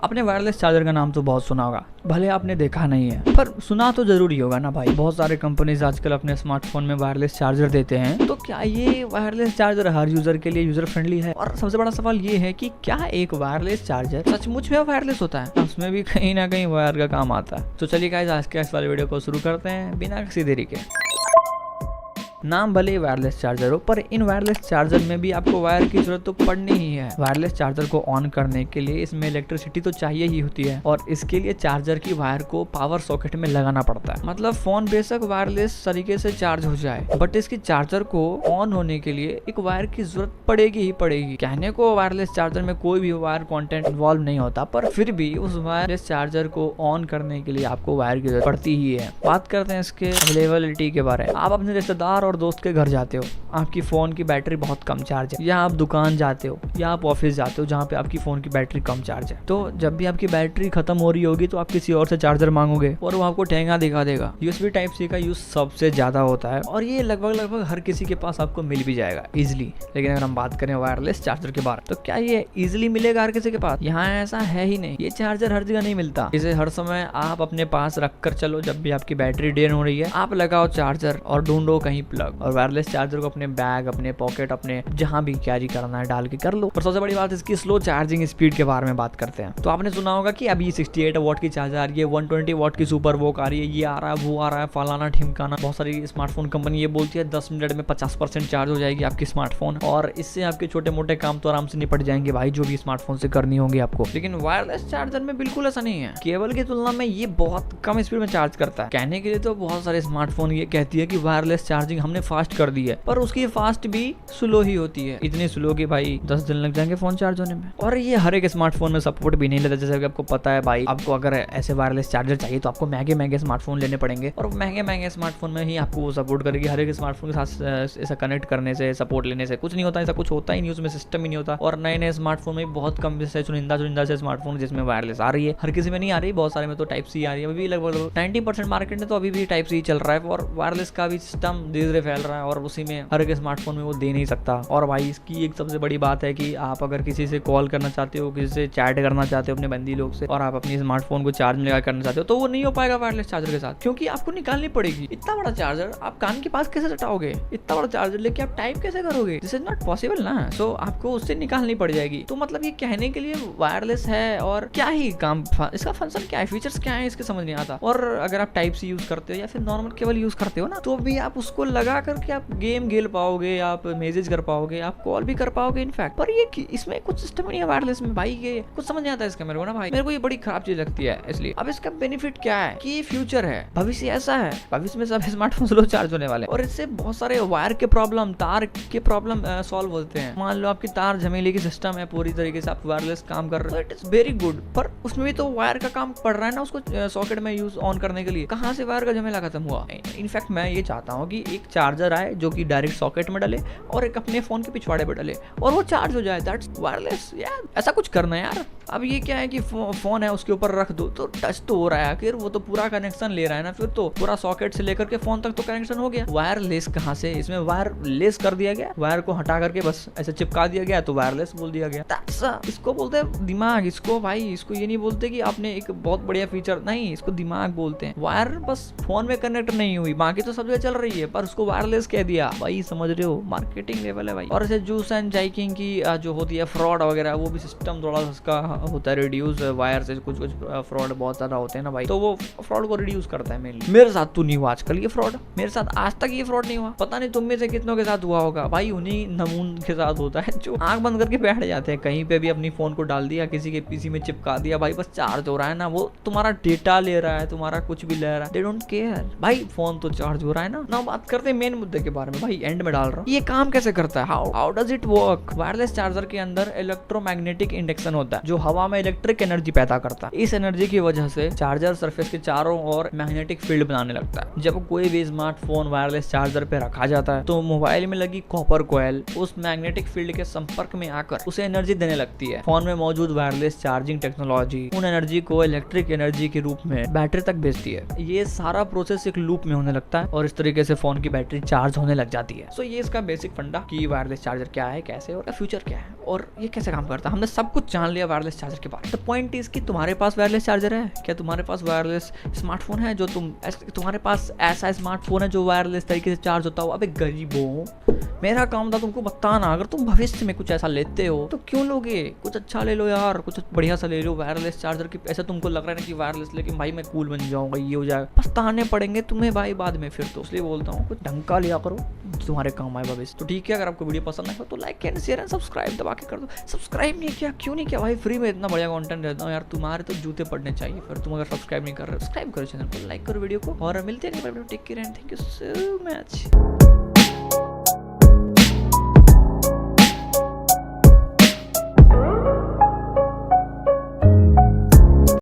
आपने wireless charger का नाम तो बहुत सुना होगा, भले आपने देखा नहीं है पर सुना तो जरूरी होगा ना भाई। बहुत सारे कंपनीज आजकल अपने स्मार्टफोन में वायरलेस चार्जर देते हैं, तो क्या ये वायरलेस चार्जर हर यूजर के लिए यूजर फ्रेंडली है? और सबसे बड़ा सवाल ये है कि क्या एक वायरलेस चार्जर सचमुच में वायरलेस होता है? उसमें भी कहीं ना कहीं वायर का काम आता है। तो चलिए गाइस, आज के इस वाले वीडियो को शुरू करते हैं बिना किसी देरी के। नाम भले ही वायरलेस चार्जर हो, पर इन वायरलेस चार्जर में भी आपको वायर की जरूरत तो पड़नी ही है। वायरलेस चार्जर को ऑन करने के लिए इसमें इलेक्ट्रिसिटी तो चाहिए ही होती है, और इसके लिए चार्जर की वायर को पावर सॉकेट में लगाना पड़ता है। मतलब फोन बेशक वायरलेस तरीके से चार्ज हो जाए, बट इसकी चार्जर को ऑन होने के लिए एक वायर की जरूरत पड़ेगी ही पड़ेगी। कहने को वायरलेस चार्जर में कोई भी वायर कंटेंट इन्वॉल्व नहीं होता, पर फिर भी उस वायरलेस चार्जर को ऑन करने के लिए आपको वायर की जरूरत पड़ती ही है। बात करते हैं इसके अवेलेबिलिटी के बारे में। आप अपने रिश्तेदार और दोस्त के घर जाते हो, आपकी फोन की बैटरी बहुत कम चार्ज है, या आप दुकान जाते हो या आप ऑफिस जाते हो जहाँ पे आपकी फोन की बैटरी कम चार्ज है, तो जब भी आपकी बैटरी खत्म हो रही होगी तो आप किसी और से चार्जर मांगोगे और वो आपको ठेंगा दिखा देगा। USB टाइप सी का यूज सबसे ज्यादा होता है, और ये लगभग हर किसी के पास आपको मिल भी जाएगा इजिली। लेकिन अगर हम बात करें वायरलेस चार्जर के बारे में, तो क्या ये इजिली मिलेगा हर किसी के पास? यहाँ ऐसा है ही नहीं। ये चार्जर हर जगह नहीं मिलता। इसे हर समय आप अपने पास रख कर चलो, जब भी आपकी बैटरी ड्रेन हो रही है आप लगाओ चार्जर और ढूंढो कहीं प्लग, और वायरलेस चार्जर को अपने बैग, अपने पॉकेट, अपने जहां भी कैरी करना है डाल के कर लो। पर सबसे बड़ी बात इसकी स्लो चार्जिंग स्पीड के बारे में बात करते हैं। तो आपने सुना होगा कि अभी 68 वॉट की चार्जर आ रही है, 120 वॉट की सुपर वोक आ रही है, ये आ रहा है, वो आ रहा है, फलाना ठिमकाना। बहुत सारी स्मार्टफोन कंपनी ये बोलती है 10 मिनट में 50% चार्ज हो जाएगी आपकी स्मार्टफोन, और इससे आपके छोटे मोटे काम तो आराम से निपट जाएंगे भाई, जो भी स्मार्टफोन से करनी होगी आपको। लेकिन वायरलेस चार्जर में बिल्कुल ऐसा नहीं है। केबल की तुलना में ये बहुत कम स्पीड में चार्ज करता है। कहने के लिए तो बहुत सारे स्मार्टफोन ये कहती है कि वायरलेस चार्जिंग हमने फास्ट कर दी है, पर उसकी फास्ट भी स्लो ही होती है। इतनी स्लो कि भाई 10 दिन लग जाएंगे फोन चार्ज होने में। और ये हर एक स्मार्टफोन में सपोर्ट भी नहीं लेता। जैसे कि आपको पता है भाई, आपको अगर ऐसे वायरलेस चार्जर चाहिए तो आपको महंगे महंगे स्मार्टफोन लेने पड़ेंगे, और महंगे स्मार्टफोन में ही आपको वो सपोर्ट करेगी। हर एक स्मार्टफोन के साथ ऐसा कनेक्ट करने से, सपोर्ट लेने से कुछ नहीं होता। ऐसा कुछ होता ही नहीं, उसमें सिस्टम ही नहीं होता। और नए स्मार्टफोन में बहुत कम से चुनिंदा से स्मार्टफोन जिसमें वायरलेस आ रही है, हर किसी में नहीं आ रही। बहुत सारे में तो टाइप सी आ रही है। अभी लगभग 90% मार्केट में तो अभी भी टाइप सी चल रहा है, और वायरलेस का भी सिस्टम धीरे धीरे फैल रहा है, और उसी में हर एक स्मार्टफोन में वो दे नहीं सकता। और भाई इसकी एक सबसे बड़ी बात है कि आप अगर किसी से कॉल करना चाहते हो, किसी से चैट करना चाहते हो अपने बंदी लोग से, और आप अपनी स्मार्टफोन को चार्ज में लगा करना चाहते हो, तो वो नहीं हो पाएगा वायरलेस चार्जर के साथ, क्योंकि आपको निकालनी पड़ेगी। इतना बड़ा चार्जर आप कान के पास कैसे सटाओगे? इतना बड़ा चार्जर लेके आप टाइप कैसे करोगे? दिस इज नॉट पॉसिबल ना। सो आपको उससे निकालनी पड़ जाएगी। तो मतलब ये कहने के लिए वायरलेस है, और क्या ही काम, इसका फंक्शन क्या है, फीचर्स क्या है, इसके समझ नहीं आता। और अगर आप टाइप सी यूज करते हो या फिर नॉर्मल केबल यूज करते हो ना, तो भी आप उसको लगा करके आप गेम खेल पाओगे, आप मैसेज कर पाओगे, आप कॉल भी कर पाओगे इनफैक्ट। पर ये इसमें कुछ सिस्टम नहीं है वायरलेस में भाई, ये कुछ समझ नहीं आता इसका मेरे को ना भाई। मेरे को ये बड़ी खराब चीज लगती है। इसलिए अब इसका बेनिफिट क्या है कि फ्यूचर है, भविष्य ऐसा है, भविष्य में सब स्मार्टफोन स्लो चार्ज होने वाले, और इससे बहुत सारे वायर के प्रॉब्लम, तार के प्रॉब्लम सॉल्व होते हैं। मान लो आपकी तार झमेले की सिस्टम है, पूरी तरीके से आप वायरलेस काम कर रहे हो, इट इज वेरी गुड, पर उसमें भी तो वायर का काम पड़ रहा है ना, उसको सॉकेट में यूज ऑन करने के लिए। कहाँ से वायर का झमेला खत्म हुआ? इनफैक्ट मैं ये चाहता हूँ कि एक चार्जर आए जो कि डायरेक्ट सॉकेट में डले, और एक अपने फोन के पिछवाड़े पे डले, और वो चार्ज हो जाए। दैट्स वायरलेस यार, ऐसा कुछ करना है यार। अब ये क्या है कि फोन है उसके ऊपर रख दो तो टच तो हो रहा है, फिर वो तो पूरा कनेक्शन ले रहा है ना, फिर तो पूरा सॉकेट से लेकर के फोन तक तो कनेक्शन हो गया। वायरलेस कहाँ से? इसमें वायरलेस कर दिया गया, वायर को हटा करके बस ऐसे चिपका दिया गया, तो वायरलेस बोल दिया गया। इसको बोलते हैं दिमाग। इसको भाई, इसको ये नहीं बोलते कि आपने एक बहुत बढ़िया फीचर, नहीं, इसको दिमाग बोलते हैं। वायर बस फोन में कनेक्ट नहीं हुई, बाकी तो सब जगह चल रही है, पर उसको वायरलेस कह दिया भाई। समझ रहे हो? मार्केटिंग लेवल है भाई। और ऐसे जूस एंड जाइकिंग की जो होती है फ्रॉड वगैरह, वो भी सिस्टम थोड़ा उसका होता है रिड्यूस। वायर से कुछ फ्रॉड बहुत ज्यादा होते हैं ना भाई, तो वो फ्रॉड को रिड्यूस करता है मेनली। मेरे साथ तो नहीं हुआ आजकल ये फ्रॉड, मेरे साथ आज तक ये फ्रॉड नहीं हुआ। पता नहीं तुम में से कितनों के साथ हुआ होगा भाई। उन्हीं नमून के साथ होता है जो आंख बंद करके बैठ जाते हैं, कहीं पे भी अपनी फोन को डाल दिया, किसी के पीसी में चिपका दिया, भाई बस चार्ज हो रहा है ना, वो तुम्हारा डेटा ले रहा है, तुम्हारा कुछ भी ले रहा है, दे डोंट केयर भाई, फोन तो चार्ज हो रहा है ना। बात करते हैं मेन मुद्दे के बारे में भाई, एंड में डाल रहा हूँ। ये काम कैसे करता है? How does it work? Wireless charger के अंदर इलेक्ट्रोमैग्नेटिक इंडक्शन होता है, जो हवा में इलेक्ट्रिक एनर्जी पैदा करता है। इस एनर्जी की वजह से चार्जर सरफेस के चारों ओर मैग्नेटिक फील्ड बनाने लगता है। जब कोई भी स्मार्टफोन वायरलेस चार्जर पे रखा जाता है, तो मोबाइल में लगी कॉपर कॉइल उस मैग्नेटिक फील्ड के संपर्क में आकर उसे एनर्जी देने लगती है। फोन में मौजूद वायरलेस चार्जिंग टेक्नोलॉजी उन एनर्जी को इलेक्ट्रिक एनर्जी के रूप में बैटरी तक भेजती है। ये सारा प्रोसेस एक लूप में होने लगता है, और इस तरीके से फोन की बैटरी चार्ज होने लग जाती है। सो ये इसका बेसिक फंडा कि वायरलेस चार्जर क्या है, कैसे, और फ्यूचर क्या है, और ये कैसे काम करता है। हमने सब कुछ जान लिया वायरलेस वायरलेस चार्जर के बारे में। द पॉइंट इज कि तुम्हारे पास वायरलेस चार्जर है क्या? तुम्हारे पास वायरलेस स्मार्टफोन है जो तुम्हारे पास ऐसा स्मार्टफोन है जो वायरलेस तरीके से चार्ज होता हो? अबे गरीबों, मेरा काम था तुमको बताना, अगर तुम भविष्य में कुछ ऐसा लेते हो तो क्यों लोगे? कुछ अच्छा ले लो यार, कुछ बढ़िया सा ले लो वायरलेस चार्जर की। ऐसा तुमको लग रहा है ना कि वायरलेस लेकिन भाई मैं कूल बन जाऊंगा, ये हो जाएगा, पछताने पड़ेंगे तुम्हें भाई बाद में फिर तो। इसलिए बोलता हूँ कुछ ढंग का लिया करो, तुम्हारे काम आए भविष्य। तो ठीक है, अगर आपको वीडियो पसंद आए तो like and share and subscribe दबा के कर दो। सब्सक्राइब नहीं किया, क्यों नहीं किया भाई? फ्री में इतना बढ़िया कंटेंट देता हूँ यार, तुम्हारे तो जूते पड़ने चाहिए। फिर तुम अगर सब्सक्राइब नहीं कर रहे, सब्सक्राइब करो चैनल को, लाइक करो वीडियो को, और मिलते हैं। Take care and thank you so much.